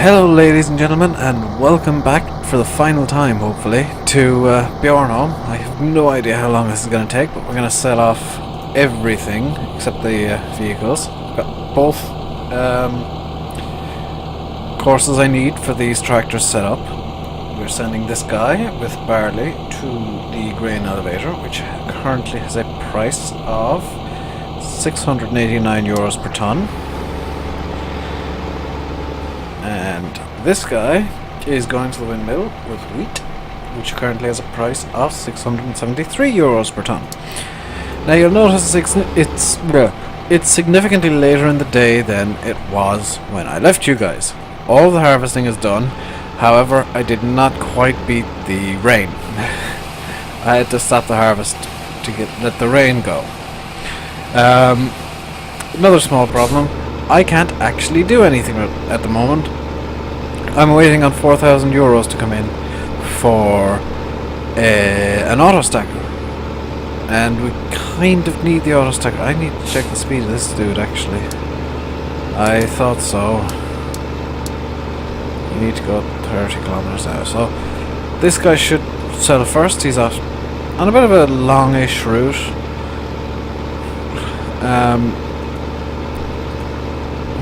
Hello ladies and gentlemen, and welcome back for the final time, hopefully, to Bjornholm. I have no idea how long this is going to take, but we're going to sell off everything except the vehicles. I've got both courses I need for these tractors set up. We're sending this guy with barley to the grain elevator, which currently has a price of €689 per tonne. And this guy is going to the windmill with wheat, which currently has a price of €673 per tonne. Now you'll notice it's significantly later in the day than it was when I left you guys. All the harvesting is done, however I did not quite beat the rain. I had to stop the harvest to let the rain go. Another small problem, I can't actually do anything at the moment. I'm waiting on €4,000 to come in for an autostacker, and we kind of need the autostacker. I need to check the speed of this dude actually. I thought so. You need to go 30 kilometers an hour, so this guy should sell first. He's off on a bit of a longish route.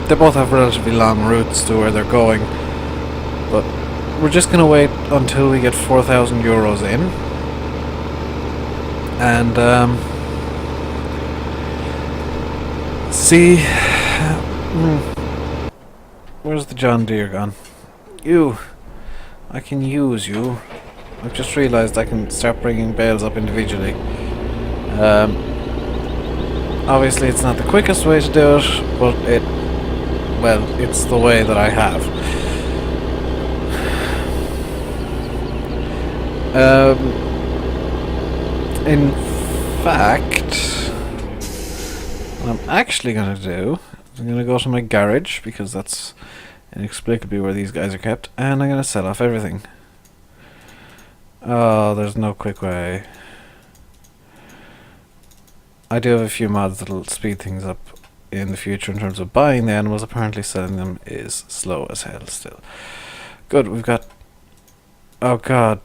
They both have relatively long routes to where they're going, but we're just going to wait until we get €4,000 in, and see. Where's the John Deere gone? I can use you. I've just realised I can start bringing bales up individually. Obviously it's not the quickest way to do it, but it's the way that I have. In fact, what I'm actually going to do is I'm going to go to my garage, because that's inexplicably where these guys are kept, and I'm going to sell off everything. Oh, there's no quick way. I do have a few mods that'll speed things up in the future in terms of buying the animals. Apparently selling them is slow as hell still. Good, we've got... Oh god.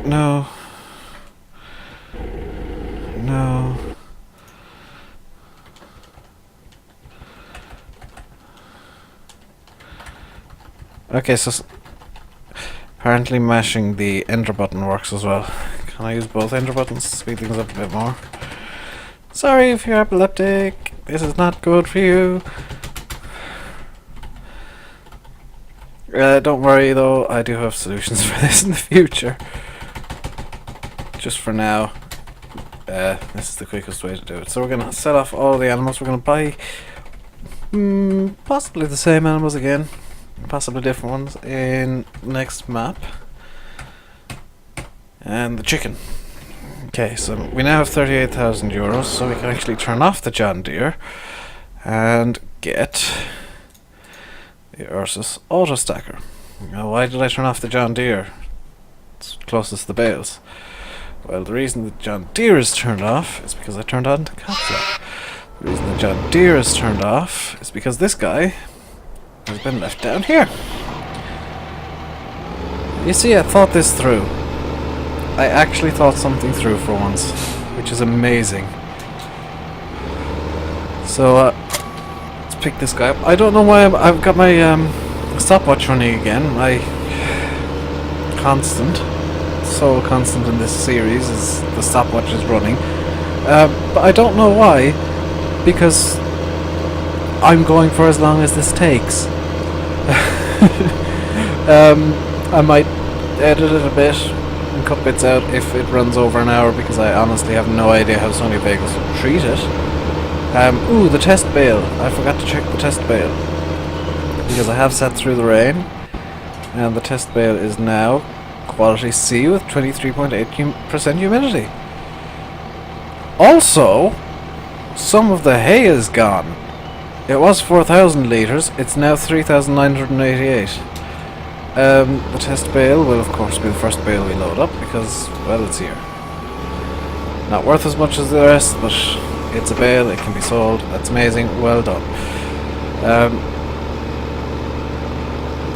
No. No. Okay, so apparently mashing the enter button works as well. Can I use both enter buttons to speed things up a bit more? Sorry if you're epileptic. This is not good for you. Don't worry though, I do have solutions for this in the future. Just for now, this is the quickest way to do it. So we're going to set off all the animals. We're going to buy possibly the same animals again, possibly different ones in next map. And the chicken. Okay, so we now have €38,000, so we can actually turn off the John Deere and get the Ursus autostacker. Now, why did I turn off the John Deere? It's closest to the bales. Well, the reason the John Deere is turned off is because I turned on the capsule. The reason the John Deere is turned off is because this guy has been left down here. You see, I thought this through. I actually thought something through for once, which is amazing. So, let's pick this guy up. I don't know why I've got my stopwatch running again. My sole constant in this series is the stopwatch is running. But I don't know why, because I'm going for as long as this takes. I might edit it a bit and cut bits out if it runs over an hour, because I honestly have no idea how Sony Vegas will treat it. Ooh, the test bale. I forgot to check the test bale, because I have sat through the rain, and the test bale is now quality C with 23.8% humidity. Also, some of the hay is gone. It was 4,000 litres, it's now 3,988. The test bale will of course be the first bale we load up because, well, it's here. Not worth as much as the rest, but It's a bale, it can be sold. That's amazing, well done.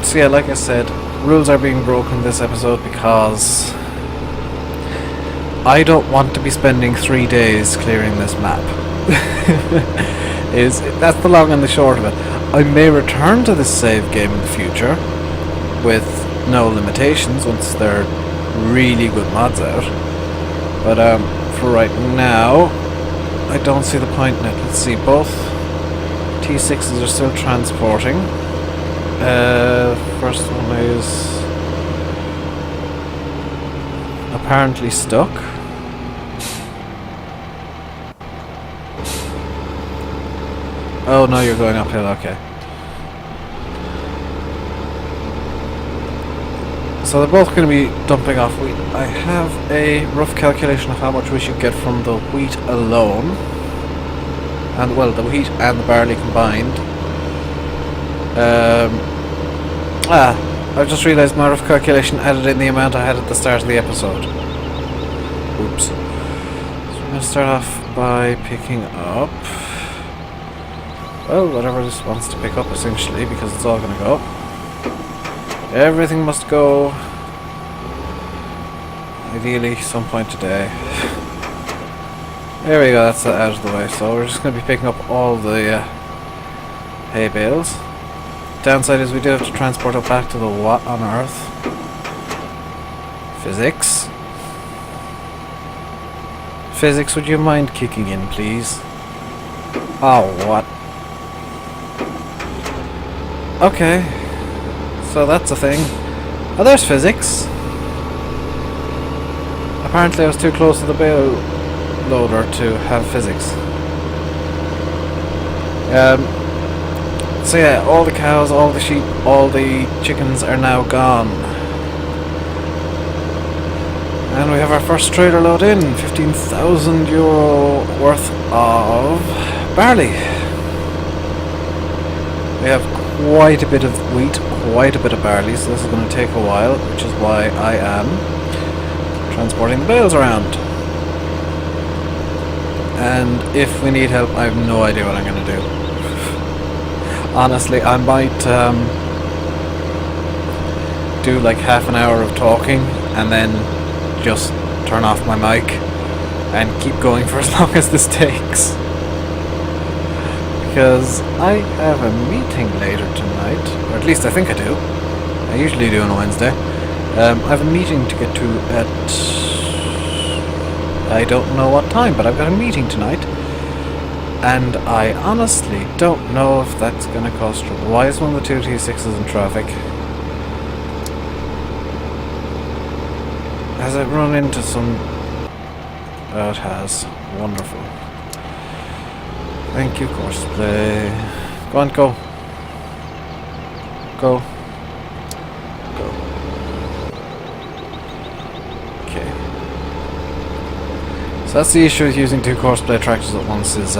So yeah, like I said, rules are being broken this episode because I don't want to be spending 3 days clearing this map. That's the long and the short of it. I may return to this save game in the future with no limitations once there are really good mods out. But for right now, I don't see the point in it. Let's see, both T6s are still transporting. First one is apparently stuck. Oh no, you're going uphill, okay. So they're both going to be dumping off wheat. I have a rough calculation of how much we should get from the wheat alone. And well, the wheat and the barley combined. I just realised my rough calculation added in the amount I had at the start of the episode. Oops. So I'm going to start off by picking up, well, whatever this wants to pick up essentially, because it's all going to go. Everything must go, ideally some point today. There we go, that's that out of the way. So we're just going to be picking up all the hay bales. Downside is we do have to transport it back to the what on earth? Physics. Physics, would you mind kicking in, please? Oh, what? Okay. So that's a thing. Oh, there's physics. Apparently I was too close to the bale loader to have physics. So yeah, all the cows, all the sheep, all the chickens are now gone. And we have our first trailer load in, €15,000 worth of barley. We have quite a bit of wheat, quite a bit of barley, so this is going to take a while, which is why I am transporting the bales around. And if we need help, I have no idea what I'm going to do. Honestly, I might do like half an hour of talking and then just turn off my mic and keep going for as long as this takes. Because I have a meeting later tonight, or at least I think I do. I usually do on a Wednesday. I have a meeting to get to at, I don't know what time, but I've got a meeting tonight. And I honestly don't know if that's going to cause trouble. Why is one of the two T6s in traffic? Has it run into some... Oh, it has. Wonderful. Thank you, Courseplay. Go on, go. Go. Go. Okay. So that's the issue with using two Courseplay tractors at once is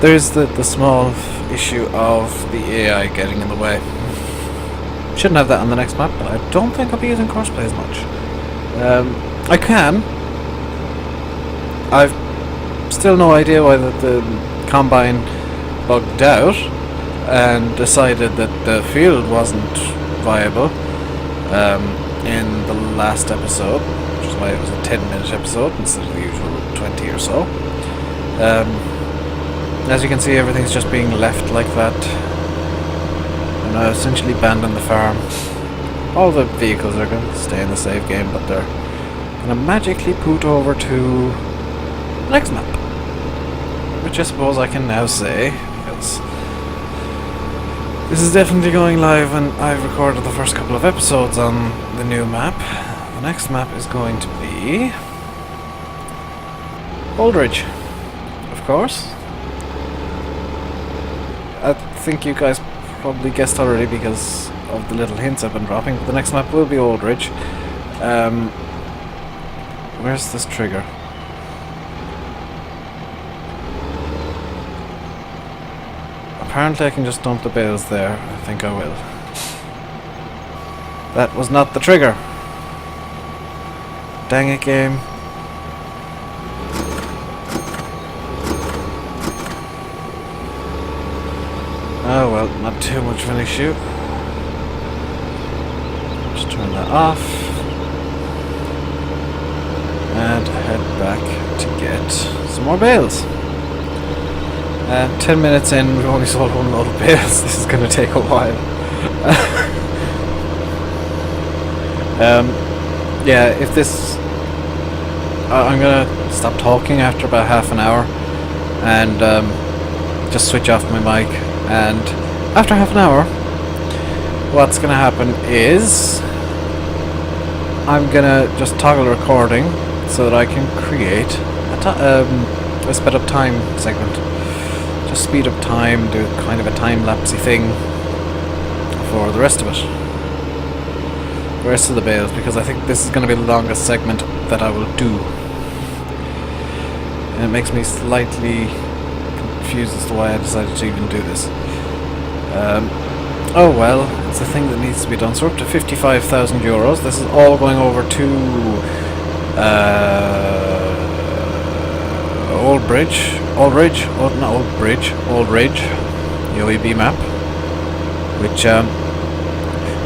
there's the small issue of the AI getting in the way. Shouldn't have that on the next map, but I don't think I'll be using Courseplay as much. I can. I've still no idea why the combine bugged out and decided that the field wasn't viable in the last episode, which is why it was a 10-minute episode instead of the usual 20 or so. As you can see, everything's just being left like that. And I essentially abandoned the farm. All the vehicles are going to stay in the save game, but they're going to magically put over to the next map. Which I suppose I can now say, because this is definitely going live and I've recorded the first couple of episodes on the new map. The next map is going to be Aldridge, of course. I think you guys probably guessed already because of the little hints I've been dropping, but the next map will be Aldridge. Where's this trigger? Apparently I can just dump the bales there. I think I will. That was not the trigger. Dang it, game. Oh well, not too much of an issue. Just turn that off. And head back to get some more bales. 10 minutes in, we've only sold one load of bales. This is going to take a while. Yeah, if this... I'm going to stop talking after about half an hour and just switch off my mic. And after half an hour, what's going to happen is I'm going to just toggle recording so that I can create a sped up time segment. Just speed up time, do kind of a time-lapsey thing for the rest of it. The rest of the bales, because I think this is going to be the longest segment that I will do. And it makes me slightly confused as to why I decided to even do this. Oh well, it's a thing that needs to be done. So we're up to 55,000 euros. This is all going over to Aldridge, the OEB map, which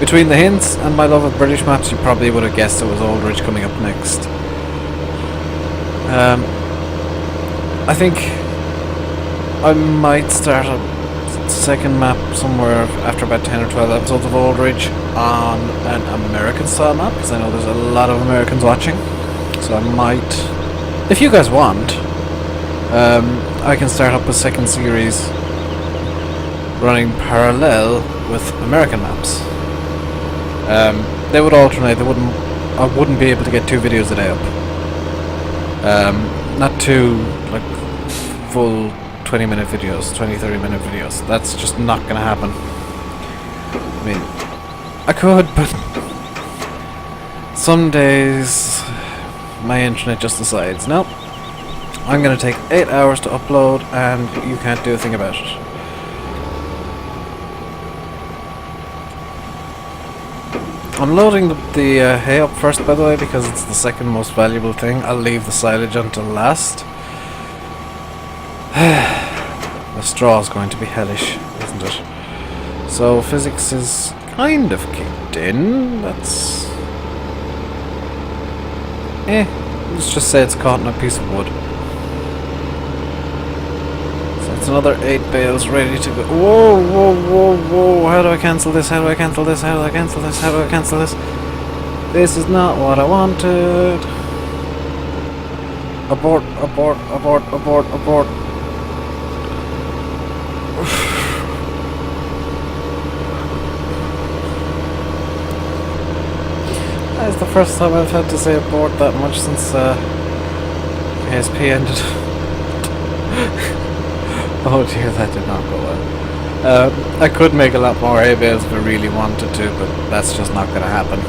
between the hints and my love of British maps, you probably would have guessed it was Aldridge coming up next. I think I might start a second map somewhere after about 10 or 12 episodes of Aldridge on an American style map, because I know there's a lot of Americans watching. So I might, if you guys want, I can start up a second series running parallel with American maps. They would alternate. I wouldn't be able to get 2 videos a day up. Not 2 like full 20-minute videos, 20-30-minute videos. That's just not gonna happen. I mean, I could, but some days my internet just decides, nope, I'm gonna take 8 hours to upload and you can't do a thing about it. I'm loading the hay up first, by the way, because it's the second most valuable thing. I'll leave the silage until last. The straw is going to be hellish, isn't it? So physics is kind of kicked in. That's... let's just say it's caught in a piece of wood. So it's another 8 bales ready to go. Whoa, whoa, whoa, whoa. How do I cancel this? How do I cancel this? How do I cancel this? How do I cancel this? This is not what I wanted. Abort, abort, abort, abort, abort. That's the first time I've had to say abort that much since ASP ended. Oh dear, that did not go well. I could make a lot more hay bales if I really wanted to, but that's just not going to happen.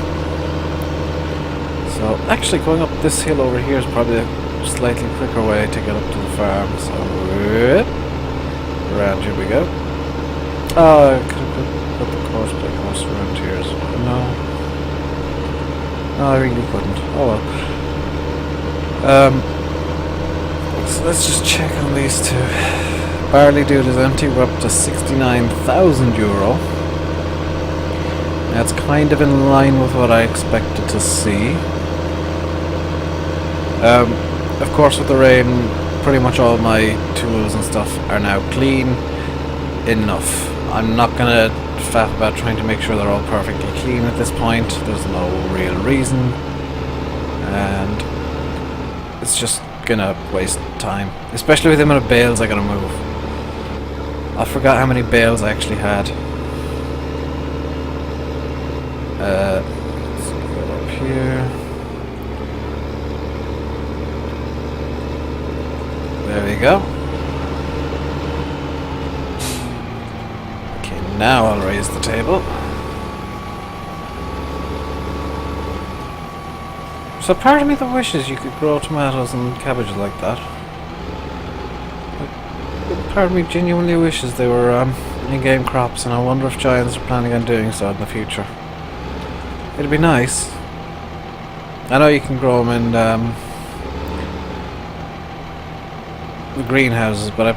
So actually going up this hill over here is probably a slightly quicker way to get up to the farm. So around here we go. Oh, I could have put the course around here as well. No. No, I really couldn't. Oh well. So let's just check on these two. Barley dude is empty. We're up to 69,000 euro. That's kind of in line with what I expected to see. Of course, with the rain, pretty much all my tools and stuff are now clean enough. I'm not gonna faff about trying to make sure they're all perfectly clean at this point. There's no real reason, and it's just gonna waste time, especially with the amount of bales I gotta move. I forgot how many bales I actually had. Let's go up here. There we go. Okay, now I'll raise the table. So part of me that wishes you could grow tomatoes and cabbages like that. Part of me genuinely wishes they were in-game crops, and I wonder if Giants are planning on doing so in the future. It'd be nice. I know you can grow them in the greenhouses, but I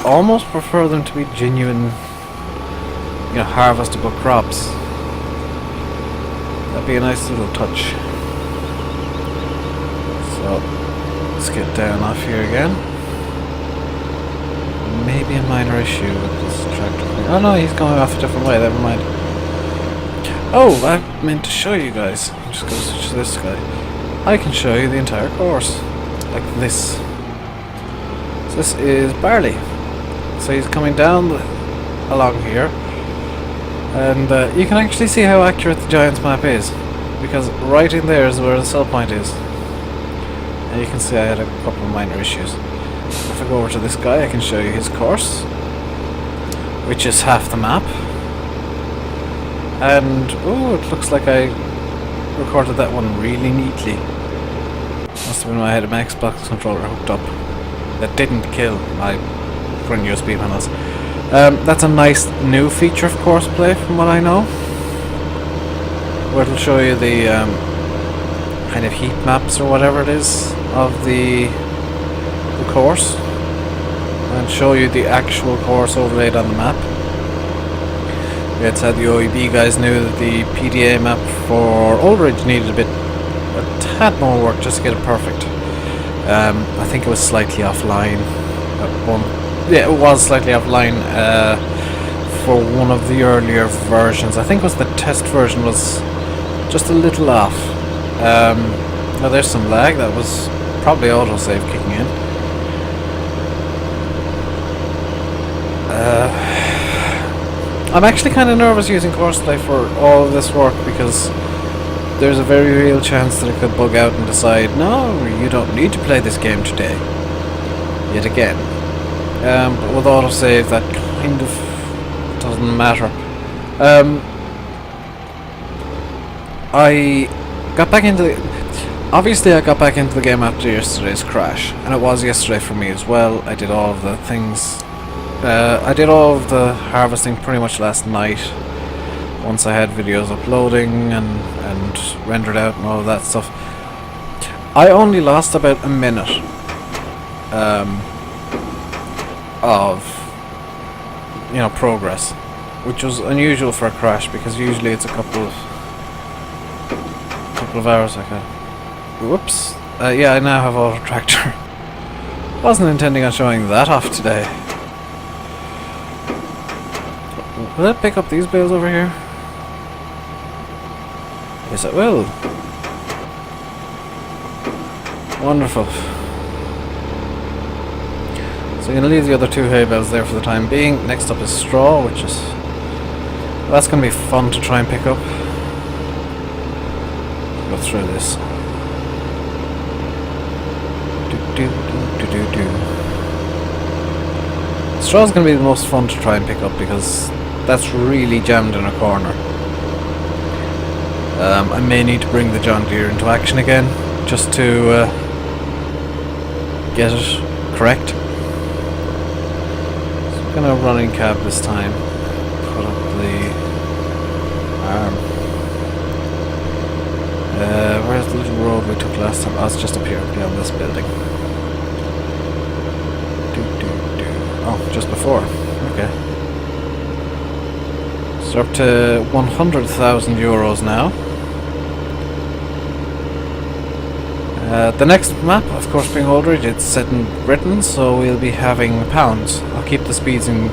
almost prefer them to be genuine you know, harvestable crops. That'd be a nice little touch. So let's get down off here again. Maybe a minor issue with this tractor thing. Oh no, he's going off a different way, never mind. Oh, I meant to show you guys. I'm just going to switch to this guy. I can show you the entire course. Like this. So this is barley. So he's coming down along here. And you can actually see how accurate the Giants map is. Because right in there is where the sell point is. And you can see I had a couple of minor issues. If I go over to this guy, I can show you his course, which is half the map. And oh, it looks like I recorded that one really neatly. Must have been when I had my Xbox controller hooked up. That didn't kill my front USB panels. That's a nice new feature of course play, from what I know, where it'll show you the kind of heat maps or whatever it is of the course, and show you the actual course overlaid on the map. We had said the OEB guys knew that the PDA map for Old Ridge needed a tad more work just to get it perfect. I think it was slightly offline at one. Yeah, it was slightly offline for one of the earlier versions. I think it was the test version was just a little off. Now there's some lag. That was probably autosave kicking in. I'm actually kind of nervous using courseplay for all of this work because there's a very real chance that it could bug out and decide, no, you don't need to play this game today. Yet again. But with autosave that kind of doesn't matter. I got back into obviously I got back into the game after yesterday's crash, and it was yesterday for me as well. I did all of the things. I did all of the harvesting pretty much last night, once I had videos uploading and rendered out and all of that stuff. I only lost about a minute of, you know, progress, which was unusual for a crash because usually it's a couple of hours like that. Whoops. Yeah, I now have auto tractor. Wasn't intending on showing that off today. Will it pick up these bales over here? Yes, it will. Wonderful. So I'm going to leave the other two hay bales there for the time being. Next up is straw, which is... well, that's going to be fun to try and pick up. Go through this. Straw is going to be the most fun to try and pick up because that's really jammed in a corner. I may need to bring the John Deere into action again just to get it correct. So I'm going to run in cab this time. Put up the arm. Where's the little road we took last time? Oh, it's just up here beyond this building. Oh, just before. Okay. So up to 100,000 euros now. The next map, of course, being Old Ridge, it's set in Britain, so we'll be having pounds. I'll keep the speeds in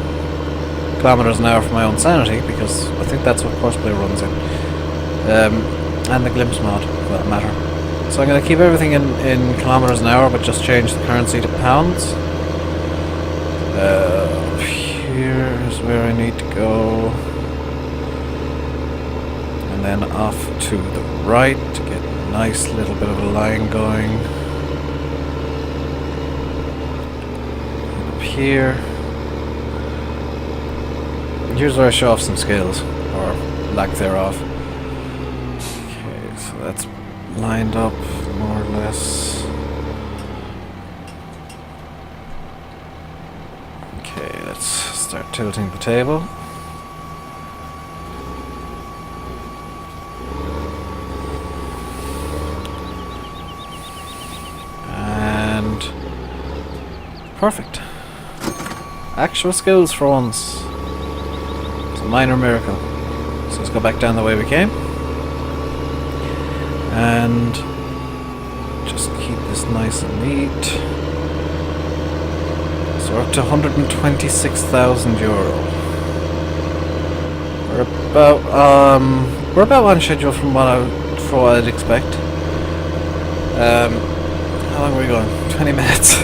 kilometers an hour for my own sanity, because I think that's what Courseplay runs in. And the Glimpse mod, for that matter. So I'm going to keep everything in kilometers an hour, but just change the currency to pounds. Here's where I need to go. And then off to the right to get a nice little bit of a line going. Up here. Here's where I show off some skills, or lack thereof. Okay, so that's lined up more or less. Okay, let's start tilting the table. And perfect. Actual skills for once. So minor miracle. So let's go back down the way we came. And just keep this nice and neat. So we're up to 126,000 euro. We're about on schedule from what I'd expect. How long are we going? 20 minutes.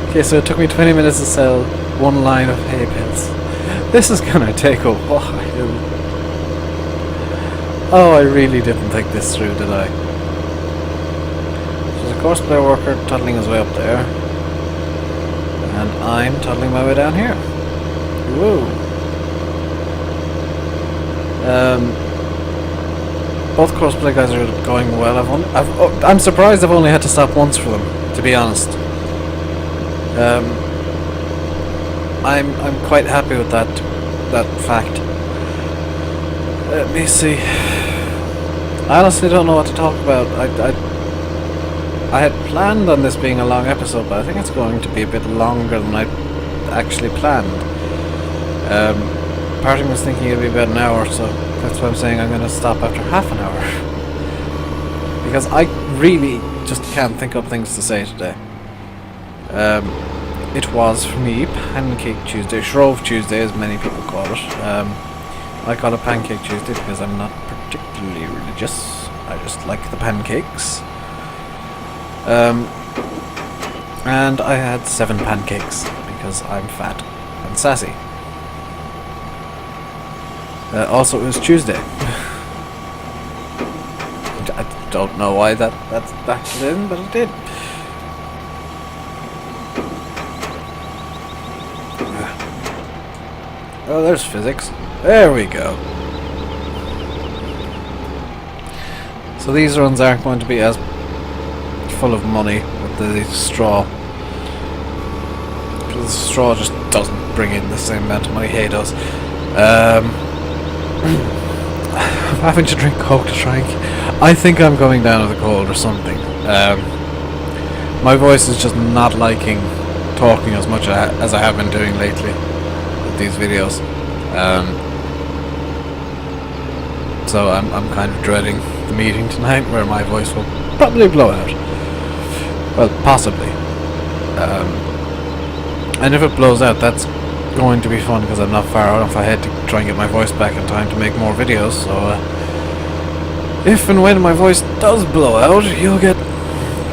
Okay, so it took me 20 minutes to sell one line of hay bales. This is gonna take a while. Oh, I really didn't think this through, did I? There's a cosplay worker toddling his way up there. And I'm toddling my way down here. Whoa. Both cosplay guys are going well. I'm surprised I've only had to stop once for them, to be honest. I'm quite happy with that fact. Let me see. I honestly don't know what to talk about. I had planned on this being a long episode, but I think it's going to be a bit longer than I actually planned. Part of me was thinking it'd be about an hour, so that's why I'm saying I'm going to stop after half an hour. Because I really just can't think of things to say today. It was, for me, Pancake Tuesday, Shrove Tuesday as many people call it. I call it Pancake Tuesday because I'm not particularly religious. I just like the pancakes. And I had 7 pancakes because I'm fat and sassy. Also, it was Tuesday. I don't know why that's backed in, but it did. Oh, there's physics. There we go. So these runs aren't going to be as full of money with the straw. Because the straw just doesn't bring in the same amount of money hay does. I'm having to drink Coke to try and... I think I'm going down with a cold or something. My voice is just not liking talking as much as I have been doing lately with these videos. So I'm kind of dreading the meeting tonight where my voice will probably blow out. Well, possibly. And if it blows out, that's going to be fun because I'm not far enough ahead to try and get my voice back in time to make more videos. So if and when my voice does blow out, you'll get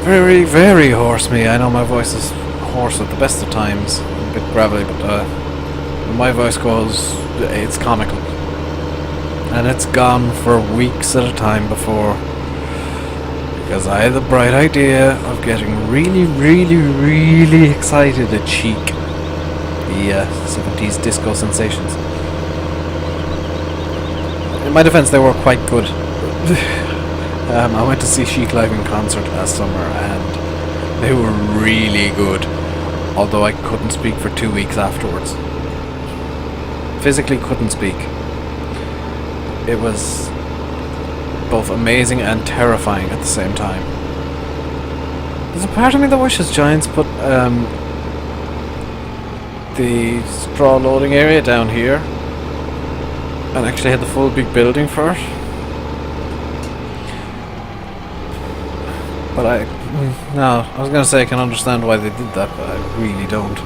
very, very hoarse me. I know my voice is hoarse at the best of times, a bit gravelly, but when my voice goes, it's comical. And it's gone for weeks at a time before, because I had the bright idea of getting really, really, really excited at Chic, the 70s disco sensations. In my defense, they were quite good. I went to see Chic live in concert last summer, and they were really good, although I couldn't speak for 2 weeks afterwards. Physically couldn't speak. It was both amazing and terrifying at the same time. There's a part of me that wishes Giants put the straw loading area down here and actually had the full big building for it. But I was going to say I can understand why they did that, but I really don't.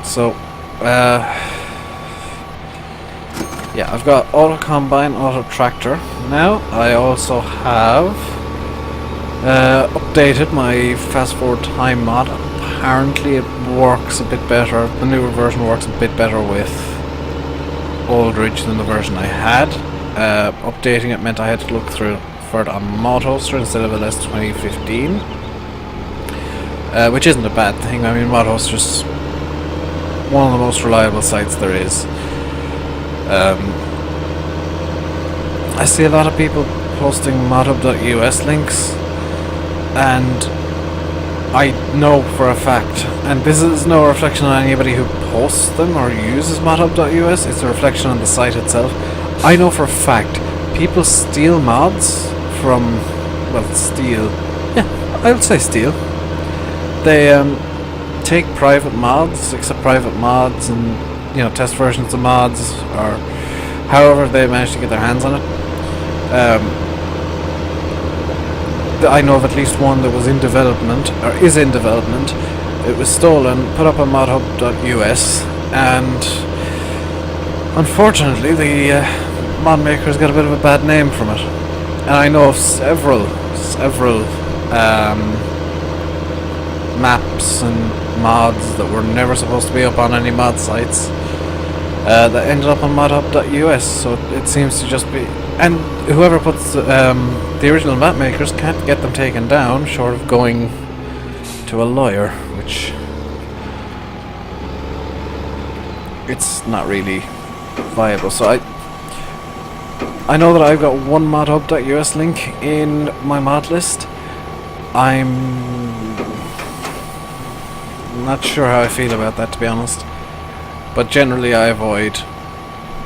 So, yeah, I've got auto combine, auto tractor. Now I also have updated my fast forward time mod. Apparently it works a bit better. The newer version works a bit better with Aldridge than the version I had. Updating it meant I had to look for it on Modhoster instead of LS 2015, which isn't a bad thing. I mean, Modhoster's one of the most reliable sites there is. I see a lot of people posting modhub.us links, and I know for a fact, and this is no reflection on anybody who posts them or uses modhub.us, it's a reflection on the site itself. I know for a fact people steal mods from, well, steal, yeah, I would say steal. They take private mods, accept private mods, and test versions of mods, or however they manage to get their hands on it. I know of at least one that was in development, or is in development. It was stolen, put up on modhub.us, and unfortunately the mod makers got a bit of a bad name from it. And I know of several maps and mods that were never supposed to be up on any mod sites that ended up on modhub.us, so it seems to just be... And whoever puts the original map makers can't get them taken down, short of going to a lawyer, which... it's not really viable. So I know that I've got one modhub.us link in my mod list. I'm not sure how I feel about that, to be honest, but generally I avoid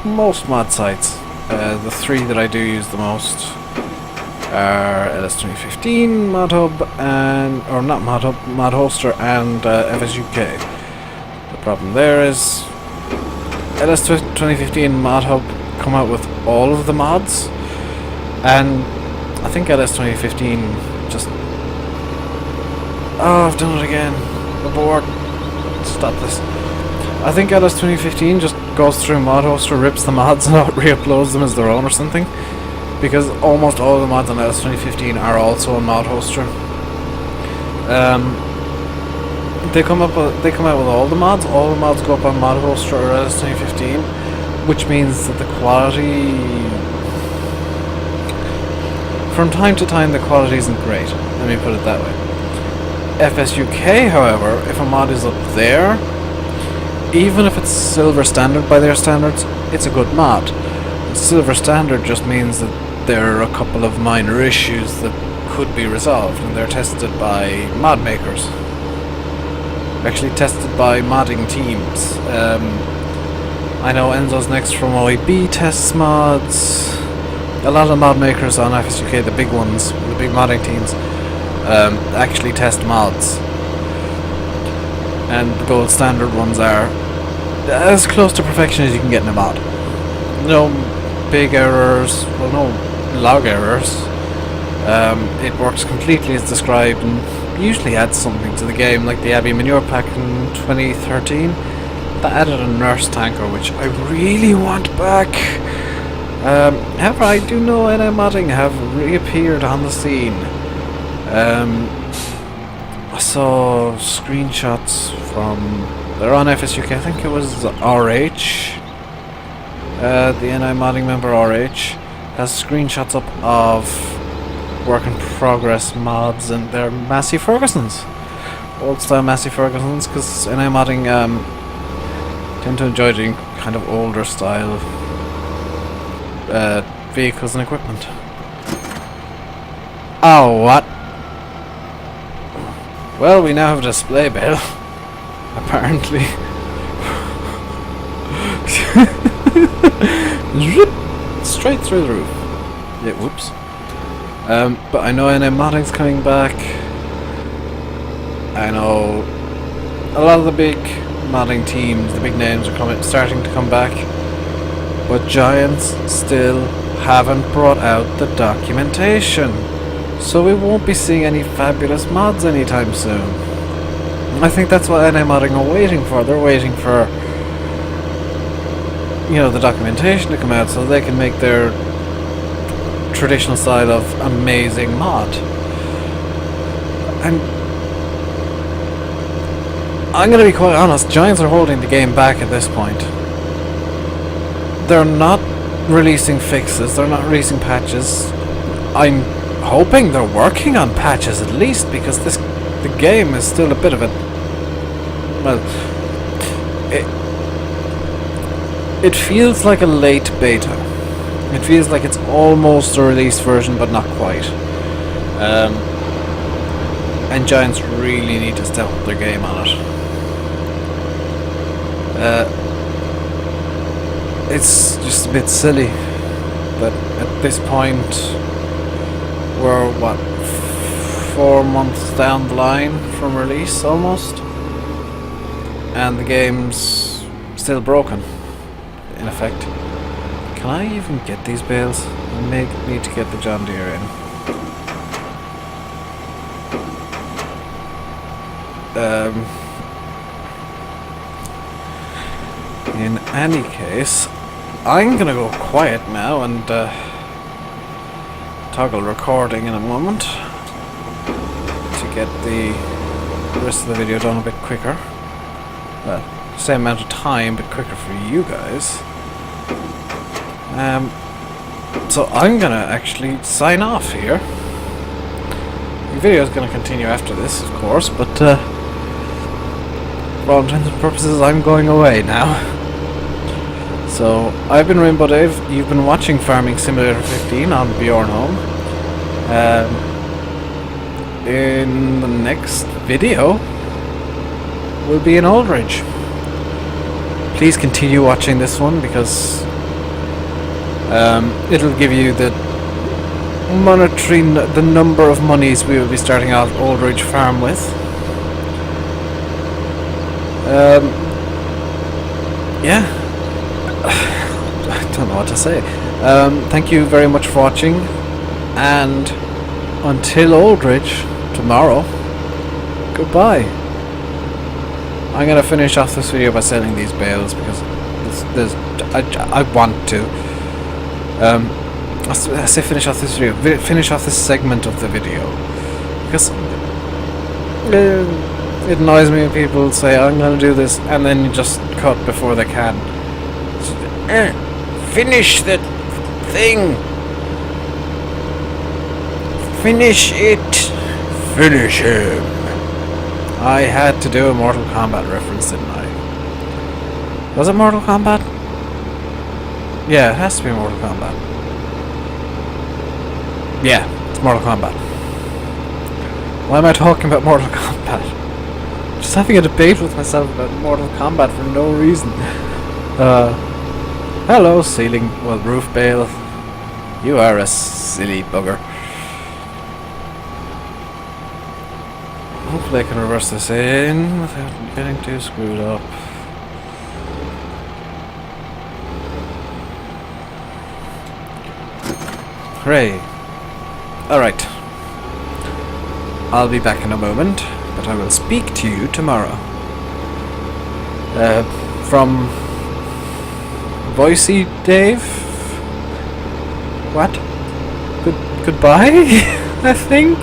most mod sites. The three that I do use the most are LS2015, ModHub, and... or not ModHub, ModHolster, and FSUK. The problem there is LS2015 ModHub come out with all of the mods, and I think LS2015 just... oh, I've done it again. Abort. Stop this. I think LS2015 just goes through ModHoster, rips the mods and re-uploads them as their own or something, because almost all of the mods on LS2015 are also on ModHoster. They come out with all the mods. All the mods go up on ModHoster or LS2015, which means that the quality, from time to time, the quality isn't great. Let me put it that way. FSUK, however, if a mod is up there, even if it's silver standard by their standards, it's a good mod. Silver standard just means that there are a couple of minor issues that could be resolved, and they're tested by mod makers. Actually tested by modding teams. I know Enzo's Next from OEB tests mods. A lot of mod makers on FSUK, the big ones, the big modding teams, actually test mods. And the gold standard ones are as close to perfection as you can get in a mod. No big errors, well, no log errors. It works completely as described and usually adds something to the game, like the Abbey Manure Pack in 2013. That added a nurse tanker, which I really want back. However, I do know NM modding have reappeared on the scene. I saw screenshots from... they're on FSUK, I think it was RH. The NI modding member RH has screenshots up of work in progress mods, and they're Massey Fergusons. Old style Massey Fergusons, because NI modding tend to enjoy doing kind of older style vehicles and equipment. Oh, what? Well, we now have a display bale, apparently. Straight through the roof. Yeah, whoops. But I know NM modding's coming back. I know a lot of the big modding teams, the big names are starting to come back. But Giants still haven't brought out the documentation. So we won't be seeing any fabulous mods anytime soon. I think that's what NM modding are waiting for. They're waiting for, the documentation to come out so they can make their traditional style of amazing mod. And I'm going to be quite honest, Giants are holding the game back at this point. They're not releasing fixes, they're not releasing patches. I'm hoping they're working on patches at least, because the game is still a bit of a... well, it feels like a late beta. It feels like it's almost a release version, but not quite. And Giants really need to step up their game on it. It's just a bit silly that at this point we're 4 months down the line from release almost, and the game's still broken in effect. Can I even get these bales? I may need to get the John Deere in. In any case, I'm gonna go quiet now and toggle recording in a moment to get the rest of the video done a bit quicker. Same amount of time, but quicker for you guys. So I'm gonna actually sign off here. The video is gonna continue after this, of course, but for all intents and purposes, I'm going away now. So I've been Rainbow Dave. You've been watching Farming Simulator 15 on Bjornholm. In the next video, we'll be in Aldridge. Please continue watching this one because it'll give you the the number of monies we will be starting out Aldridge Farm with. Yeah, I don't know what to say. Thank you very much for watching, and until Aldridge tomorrow, goodbye. I'm gonna finish off this video by selling these bales because I want to. I say finish off this video. Finish off this segment of the video because it annoys me when people say I'm gonna do this and then you just cut before they can. Finish the thing. Finish it. Finish him. I had to do a Mortal Kombat reference, didn't I? Was it Mortal Kombat? Yeah, it has to be Mortal Kombat. Yeah, it's Mortal Kombat. Why am I talking about Mortal Kombat? Just having a debate with myself about Mortal Kombat for no reason. Hello, roof bale. You are a silly bugger. Hopefully I can reverse this in without getting too screwed up. Hooray. Alright. I'll be back in a moment, but I will speak to you tomorrow. From Boise, Dave? What? Goodbye? I think?